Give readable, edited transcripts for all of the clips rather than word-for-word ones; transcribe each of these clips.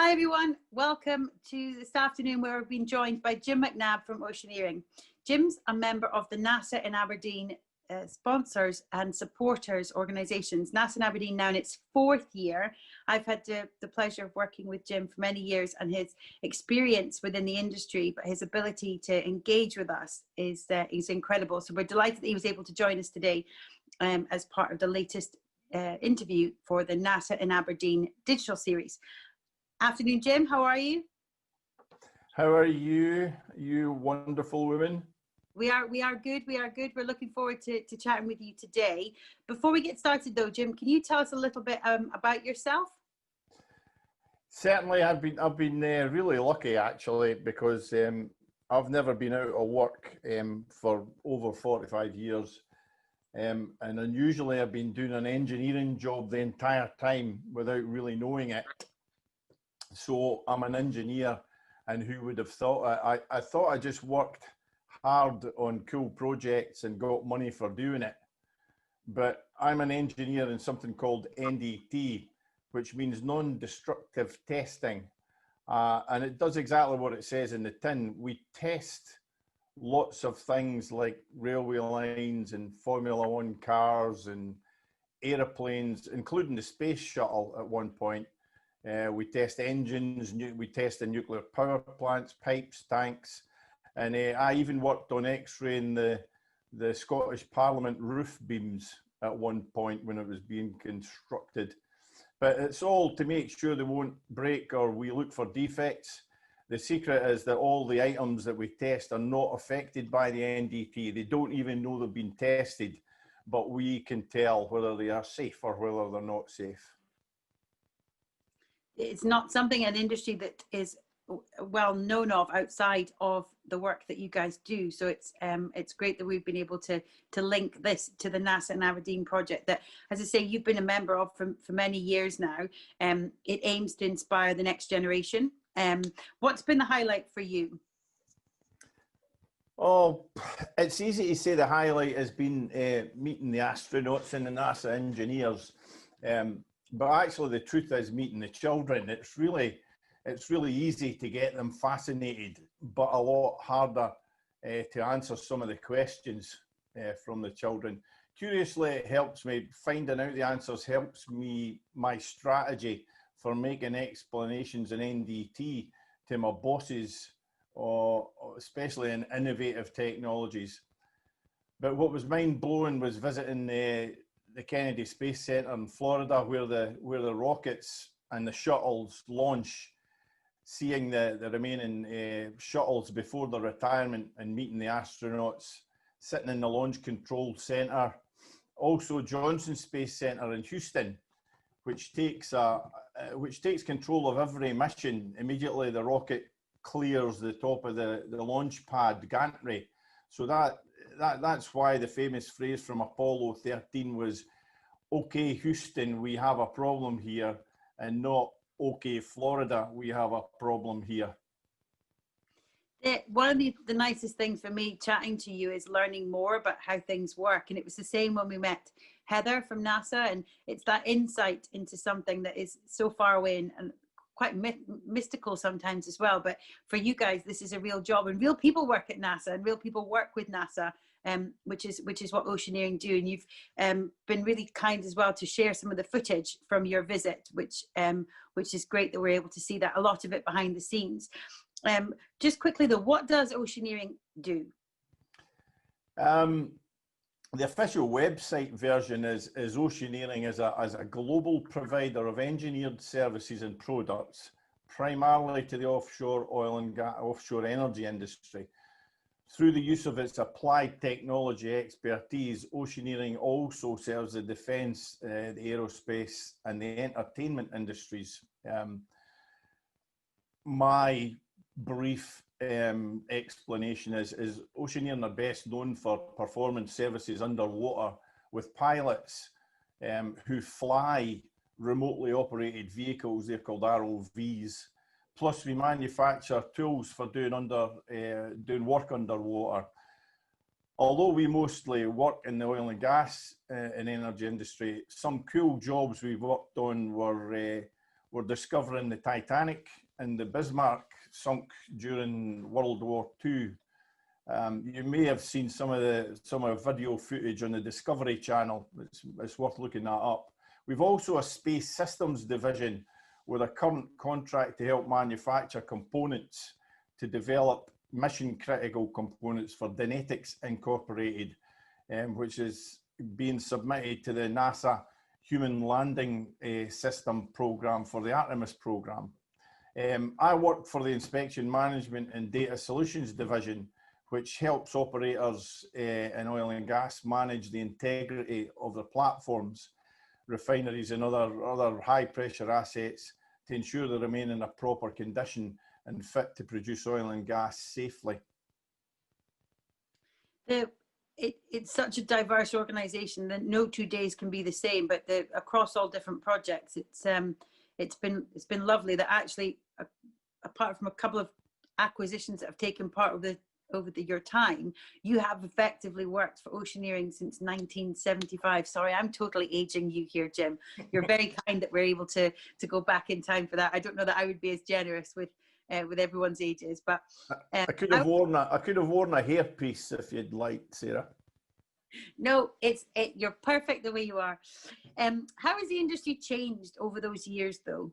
Hi everyone, welcome to this afternoon where we've been joined by Jim McNab from Oceaneering. Jim's a member of the NASA in Aberdeen sponsors and supporters organisations. NASA in Aberdeen now in its 4th year. I've had the pleasure of working with Jim for many years, and his experience within the industry, but his ability to engage with us is incredible. So we're delighted that he was able to join us today as part of the latest interview for the NASA in Aberdeen digital series. Afternoon, Jim. How are you? How are you, you wonderful woman? We are good. We are good. We're looking forward to chatting with you today. Before we get started, though, Jim, can you tell us a little bit about yourself? Certainly, I've been really lucky actually, because I've never been out of work for over 45 years, and unusually I've been doing an engineering job the entire time without really knowing it. So I'm an engineer, and who would have thought? I thought I just worked hard on cool projects and got money for doing it. But I'm an engineer in something called NDT, which means non-destructive testing. And it does exactly what it says in the tin. We test lots of things like railway lines and Formula One cars and airplanes, including the space shuttle at one point. We test engines, we test the nuclear power plants, pipes, tanks, and I even worked on X-raying the Scottish Parliament roof beams at one point when it was being constructed. But it's all to make sure they won't break, or we look for defects. The secret is that all the items that we test are not affected by the NDT. They don't even know they've been tested, but we can tell whether they are safe or whether they're not safe. It's not something, an industry that is well known of outside of the work that you guys do. So it's great that we've been able to link this to the NASA in Aberdeen project that, as I say, you've been a member of for many years now. It aims to inspire the next generation. What's been the highlight for you? Oh, it's easy to say the highlight has been meeting the astronauts and the NASA engineers. But actually, the truth is meeting the children. It's really easy to get them fascinated, but a lot harder to answer some of the questions from the children. Curiously, it helps me, finding out the answers helps me, my strategy for making explanations in NDT to my bosses, or especially in innovative technologies. But what was mind-blowing was visiting the Kennedy Space Center in Florida, where the rockets and the shuttles launch, seeing the remaining shuttles before the retirement and meeting the astronauts, sitting in the Launch Control Center. Also Johnson Space Center in Houston, which takes control of every mission. Immediately the rocket clears the top of the launch pad gantry. So that's why the famous phrase from Apollo 13 was, "Okay, Houston, we have a problem here," and not, "Okay, Florida, we have a problem here." One of the nicest things for me chatting to you is learning more about how things work. And it was the same when we met Heather from NASA, and it's that insight into something that is so far away and quite mystical sometimes as well. But for you guys, this is a real job, and real people work at NASA, and real people work with NASA, which is what Oceaneering do. And you've been really kind as well to share some of the footage from your visit, which is great that we're able to see that, a lot of it behind the scenes. Just quickly though, what does Oceaneering do? The official website version is Oceaneering as a global provider of engineered services and products, primarily to the offshore oil and gas, offshore energy industry. Through the use of its applied technology expertise, Oceaneering also serves the defence, the aerospace and the entertainment industries. My brief explanation is Oceaneering are best known for performance services underwater with pilots who fly remotely operated vehicles. They're called ROVs. Plus we manufacture tools for doing work underwater. Although we mostly work in the oil and gas and energy industry, some cool jobs we've worked on were were discovering the Titanic and the Bismarck sunk during World War II. You may have seen some of the video footage on the Discovery Channel. It's worth looking that up. We've also a space systems division with a current contract to help manufacture components to develop mission critical components for Dynetics Incorporated, which is being submitted to the NASA Human Landing System program for the Artemis program. I work for the Inspection Management and Data Solutions division, which helps operators in oil and gas manage the integrity of their platforms, refineries and other high pressure assets to ensure they remain in a proper condition and fit to produce oil and gas safely. It's such a diverse organization that no 2 days can be the same, but across all different projects, it's been lovely that actually, apart from a couple of acquisitions that have taken part over your time, you have effectively worked for Oceaneering since 1975. Sorry, I'm totally aging you here, Jim. You're very kind that we're able to go back in time for that. I don't know that I would be as generous with everyone's ages, but I could have worn a hairpiece if you'd like, Sarah. No, you're perfect the way you are. How has the industry changed over those years, though,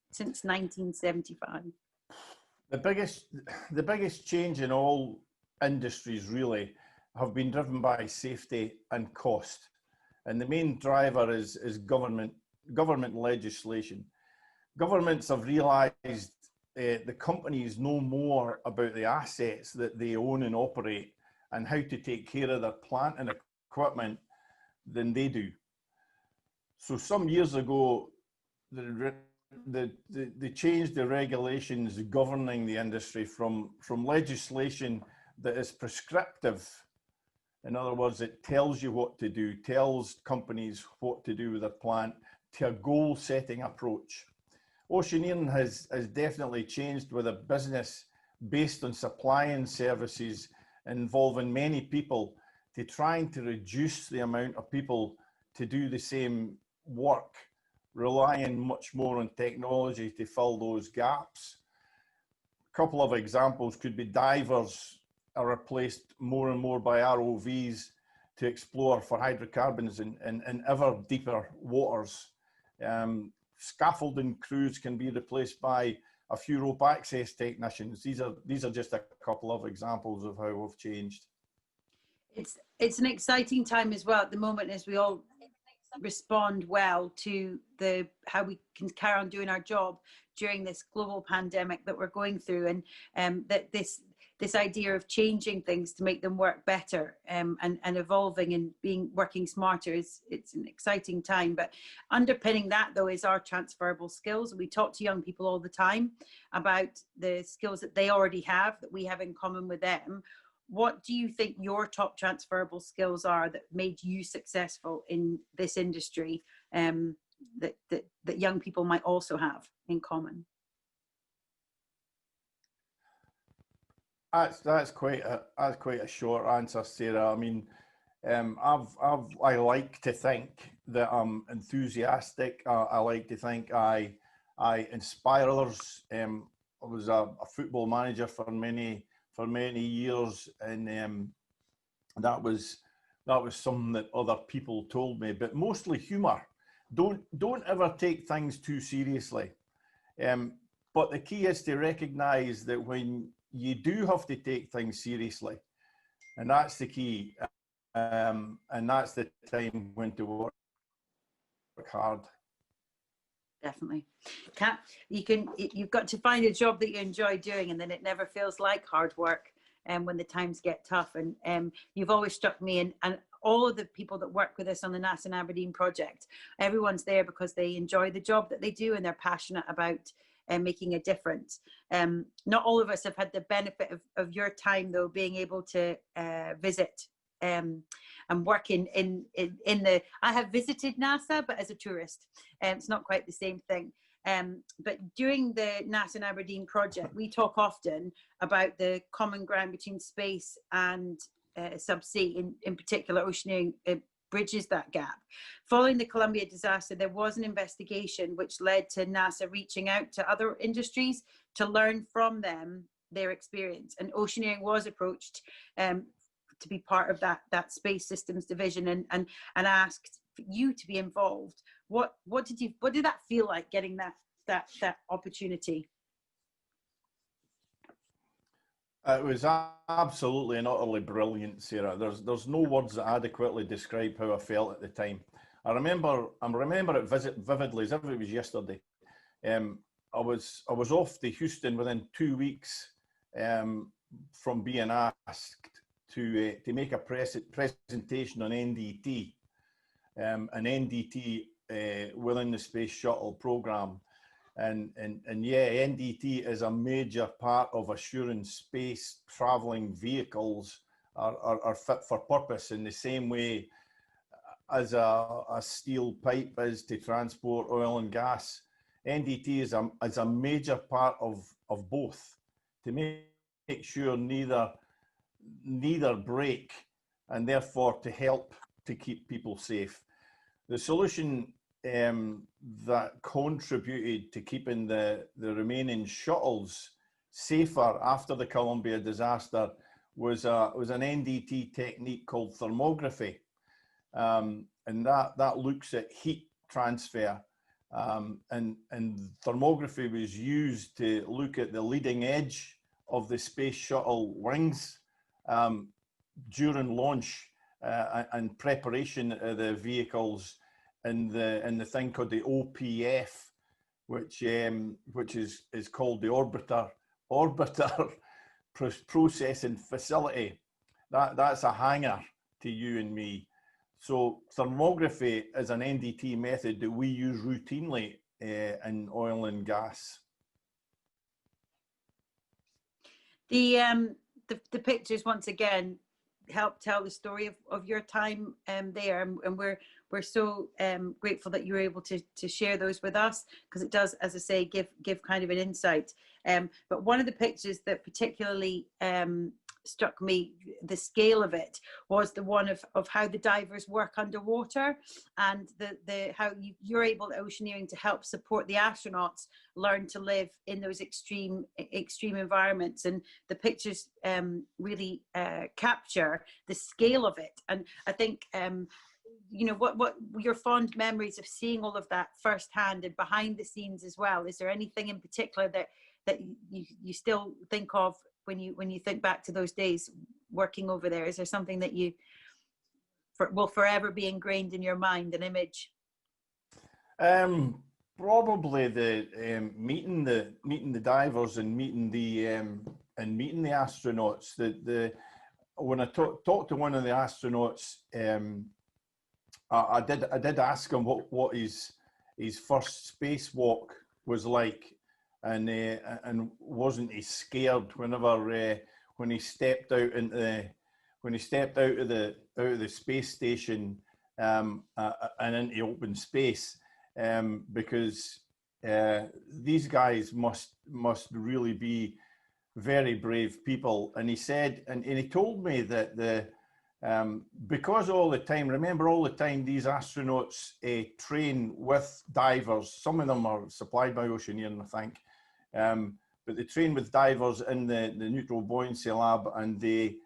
since 1975? The biggest change in all industries really have been driven by safety and cost, and the main driver is government legislation. Governments have realised the companies know more about the assets that they own and operate and how to take care of their plant and equipment than they do. So some years ago, they changed the regulations governing the industry from legislation that is prescriptive. In other words, it tells you what to do, tells companies what to do with their plant, to a goal-setting approach. Oceaneering has definitely changed with a business based on supplying services involving many people to trying to reduce the amount of people to do the same work, relying much more on technology to fill those gaps. A couple of examples could be divers are replaced more and more by ROVs to explore for hydrocarbons in ever deeper waters. Scaffolding crews can be replaced by a few rope access technicians. These are just a couple of examples of how we've changed. It's an exciting time as well at the moment as we all respond well to how we can carry on doing our job during this global pandemic that we're going through, and that this idea of changing things to make them work better and evolving and working smarter it's an exciting time. But underpinning that though is our transferable skills. We talk to young people all the time about the skills that they already have that we have in common with them. What do you think your top transferable skills are that made you successful in this industry, that young people might also have in common? That's quite a short answer, Sarah. I mean, I like to think that I'm enthusiastic. I like to think I inspire others. I was a football manager for many years, and that was something that other people told me. But mostly humour. Don't ever take things too seriously. But the key is to recognise that when you do have to take things seriously, and that's the key, and that's the time when to work hard. Definitely. You've got to find a job that you enjoy doing, and then it never feels like hard work when the times get tough. And you've always struck me, and all of the people that work with us on the NASA and Aberdeen project, everyone's there because they enjoy the job that they do and they're passionate about making a difference. Not all of us have had the benefit of your time though, being able to visit and work in the, I have visited NASA, but as a tourist. It's not quite the same thing. But during the NASA and Aberdeen project, we talk often about the common ground between space and subsea, in particular Oceaneering bridges that gap. Following the Columbia disaster, there was an investigation which led to NASA reaching out to other industries to learn from them their experience. And Oceaneering was approached to be part of that space systems division, and asked you to be involved. What did that feel like, getting that opportunity? It was absolutely and utterly brilliant, Sarah. There's no words that adequately describe how I felt at the time. I remember it vividly as if it was yesterday. I was off to Houston within 2 weeks from being asked to make a presentation on NDT, an NDT within the space shuttle program. And yeah, NDT is a major part of assuring space traveling vehicles are fit for purpose in the same way as a steel pipe is to transport oil and gas. NDT is a major part of both, to make sure neither break, and therefore to help to keep people safe. The solution that contributed to keeping the remaining shuttles safer after the Columbia disaster was an NDT technique called thermography, and that looks at heat transfer, and thermography was used to look at the leading edge of the space shuttle wings during launch and preparation of the vehicles, and the thing called the OPF, which is called the orbiter processing facility. That's a hangar to you and me. So thermography is an NDT method that we use routinely in oil and gas. The pictures once again help tell the story of your time there, and we're so grateful that you were able to share those with us, because it does, as I say, give kind of an insight. But one of the pictures that particularly struck me, the scale of it, was the one of how the divers work underwater, and the how you're able at Oceaneering to help support the astronauts learn to live in those extreme environments. And the pictures really capture the scale of it. And I think you know, what your fond memories of seeing all of that firsthand and behind the scenes as well? Is there anything in particular that you still think of when you think back to those days working over there? Is there something that will forever be ingrained in your mind, an image? Probably the meeting the divers and meeting the astronauts. When I talked to one of the astronauts, I did ask him what his first spacewalk was like, and wasn't he scared when he stepped out of the space station and into open space, because these guys must really be very brave people. And he said, and he told me that because all the time these astronauts train with divers. Some of them are supplied by Oceaneering, I think, but they train with divers in the neutral buoyancy lab, and they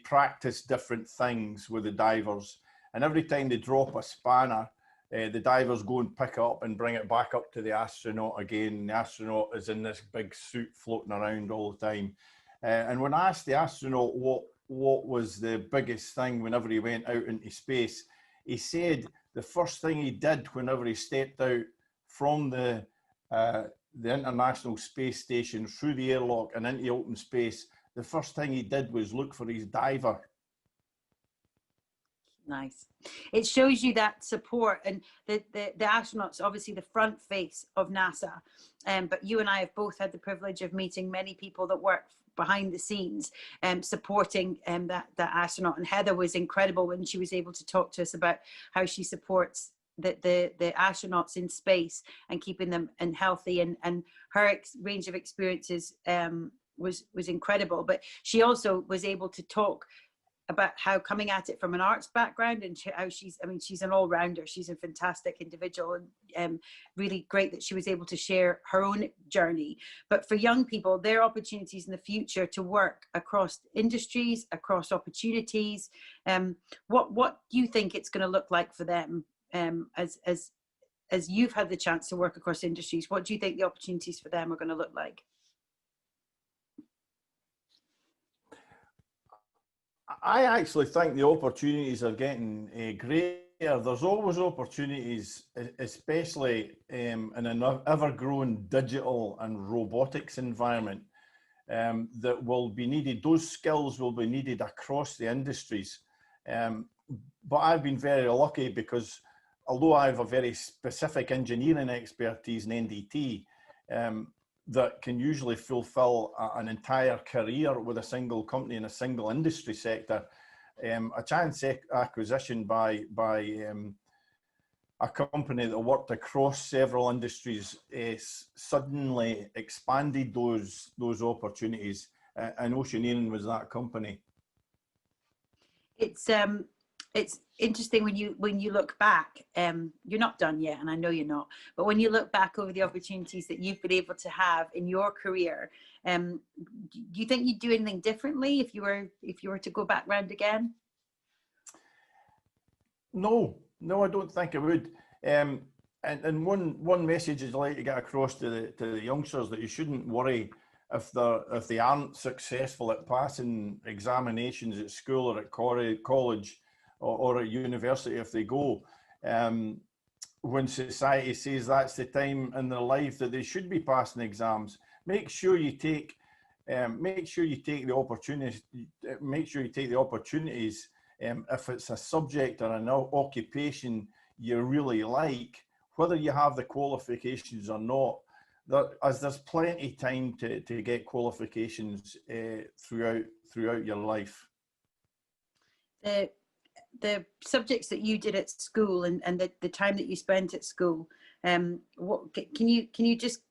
practice different things with the divers. And every time they drop a spanner, the divers go and pick it up and bring it back up to the astronaut again. The astronaut is in this big suit floating around all the time. And when I asked the astronaut what was the biggest thing whenever he went out into space, he said the first thing he did whenever he stepped out from the International Space Station through the airlock and into open space, the first thing he did was look for his diver. Nice. It shows you that support, and the astronauts, obviously the front face of NASA, but you and I have both had the privilege of meeting many people that work behind the scenes, supporting that astronaut. And Heather was incredible when she was able to talk to us about how she supports the astronauts in space and keeping them healthy, and her range of experiences was incredible. But she also was able to talk about how coming at it from an arts background and how I mean, she's an all-rounder. She's a fantastic individual, and really great that she was able to share her own journey. But for young people, their opportunities in the future to work across industries, across opportunities, what do you think it's going to look like for them, as you've had the chance to work across industries? What do you think the opportunities for them are going to look like? I actually think the opportunities are getting greater. There's always opportunities, especially in an ever-growing digital and robotics environment, that will be needed. Those skills will be needed across the industries. But I've been very lucky because although I have a very specific engineering expertise in NDT, that can usually fulfill an entire career with a single company in a single industry sector. A chance acquisition by a company that worked across several industries suddenly expanded those opportunities, and Oceaneering was that company. It's interesting when you look back. You're not done yet, and I know you're not, but when you look back over the opportunities that you've been able to have in your career, do you think you'd do anything differently if you were to go back round again? No, I don't think I would. And one message I'd like to get across to the youngsters, that you shouldn't worry if they aren't successful at passing examinations at school or at college or at university. If they go, when society says that's the time in their life that they should be passing exams, make sure you take the opportunities. Make sure you take the opportunities. If it's a subject or an occupation you really like, whether you have the qualifications or not, as there's plenty of time to get qualifications throughout your life. The subjects that you did at school and the time that you spent at school, what can you just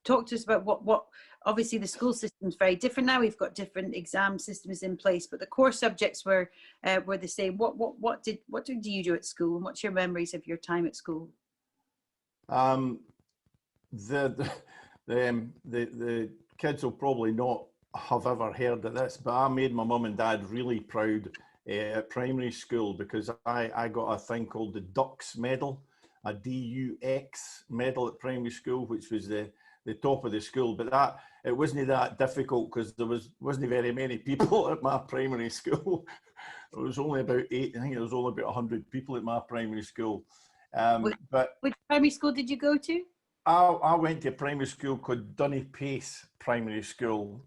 talk to us about what obviously the school system is very different now. We've got different exam systems in place, but the core subjects were the same. What did you do at school, and what's your memories of your time at school? The kids will probably not have ever heard of this, but I made my mum and dad really proud at primary school, because I got a thing called the Dux medal, a DUX medal at primary school, which was the top of the school. But it wasn't that difficult because there wasn't very many people at my primary school. It was only about I think it was only about 100 people at my primary school. Which primary school did you go to? I went to a primary school called Dunnipace Primary School.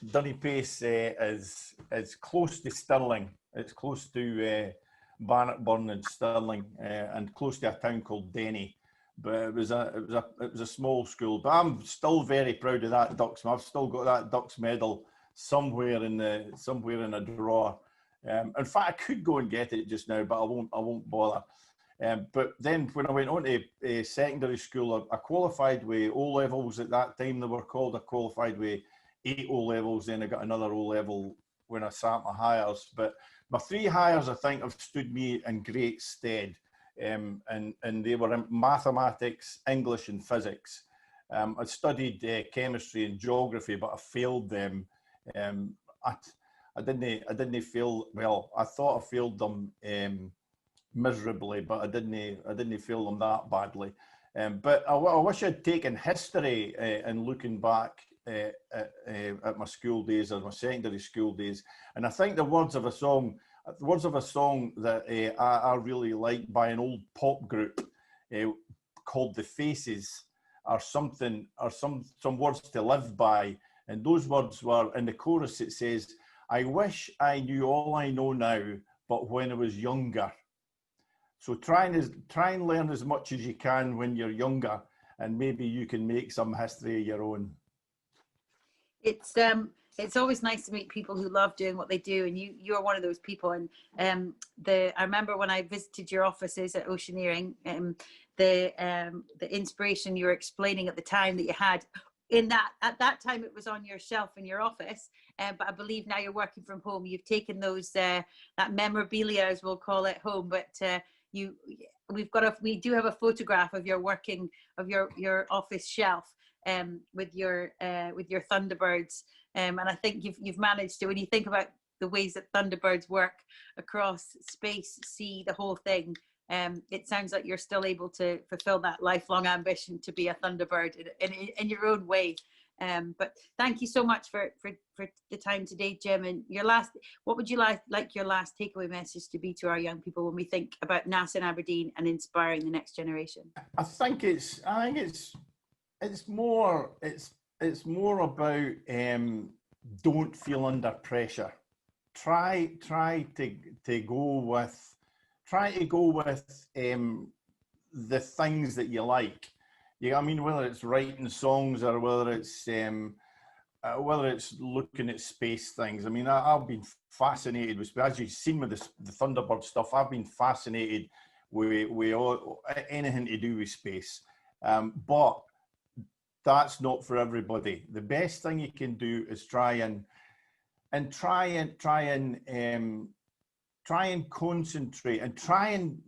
Dunnipace is close to Stirling. It's close to Bannockburn and Stirling, and close to a town called Denny. But it was a small school. But I'm still very proud of that Dux. I've still got that Dux medal somewhere in a drawer. In fact, I could go and get it just now, but I won't bother. But then when I went on to secondary school, I qualified with O levels at that time. They were called. I qualified with 8 O levels. Then I got another O level when I sat my hires. But my 3 hires, I think, have stood me in great stead. And they were in mathematics, English, and physics. I studied chemistry and geography, but I failed them. I didn't fail. Well, I thought I failed them miserably, but I didn't fail them that badly. But I wish I'd taken history and looking back at my school days or my secondary school days. And I think the words of a song that I really like by an old pop group called The Faces are some words to live by. And those words were, in the chorus it says, "I wish I knew all I know now, but when I was younger." So try and learn as much as you can when you're younger, and maybe you can make some history of your own. It's always nice to meet people who love doing what they do, and you're one of those people. And I remember when I visited your offices at Oceaneering, the inspiration you were explaining at the time that you had at that time it was on your shelf in your office, but I believe now you're working from home. You've taken those that memorabilia, as we'll call it, home. But we do have a photograph of your office shelf with your Thunderbirds, and I think you've managed to, when you think about the ways that Thunderbirds work across space, sea, the whole thing. It sounds like you're still able to fulfill that lifelong ambition to be a Thunderbird in your own way. But thank you so much for the time today, Jim. And what would you like your last takeaway message to be to our young people when we think about NASA in Aberdeen and inspiring the next generation? I think it's more about don't feel under pressure. Try to go with the things that you like. Yeah, I mean, whether it's writing songs or whether it's looking at space things. I mean, I've been fascinated with, as you've seen with the Thunderbird stuff, I've been fascinated with anything to do with space. But that's not for everybody. The best thing you can do is try and concentrate and try and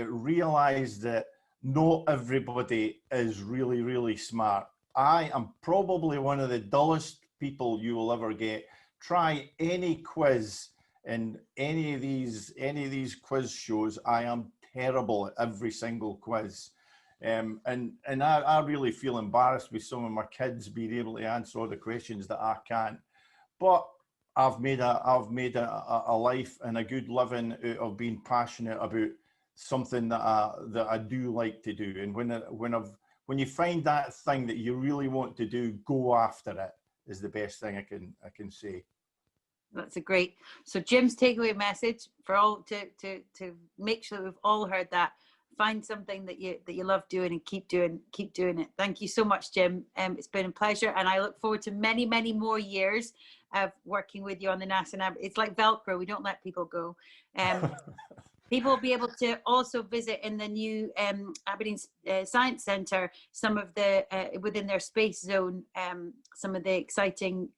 realize that not everybody is really, really smart. I am probably one of the dullest people you will ever get. Try any quiz in any of these quiz shows. I am terrible at every single quiz. And I really feel embarrassed with some of my kids being able to answer all the questions that I can't. But I've made a life and a good living out of being passionate about something that I do like to do. And when you find that thing that you really want to do, go after it is the best thing I can say. That's a great. So Jim's takeaway message for all to make sure that we've all heard that. Find something that you love doing and keep doing it. Thank you so much, Jim. It's been a pleasure, and I look forward to many, many more years of working with you on the NASA. It's like Velcro; we don't let people go. People will be able to also visit in the new Aberdeen Science Centre some of the within their space zone, some of the exciting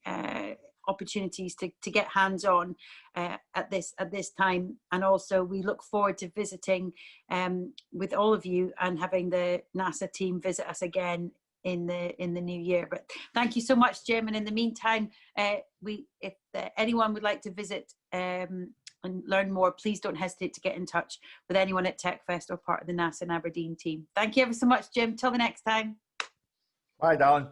opportunities to get hands-on at this time. And also we look forward to visiting with all of you and having the NASA team visit us again in the new year. But thank you so much, Jim. And in the meantime, if anyone would like to visit and learn more, please don't hesitate to get in touch with anyone at TechFest or part of the NASA and Aberdeen team. Thank you ever so much, Jim. Till the next time. Bye, darling.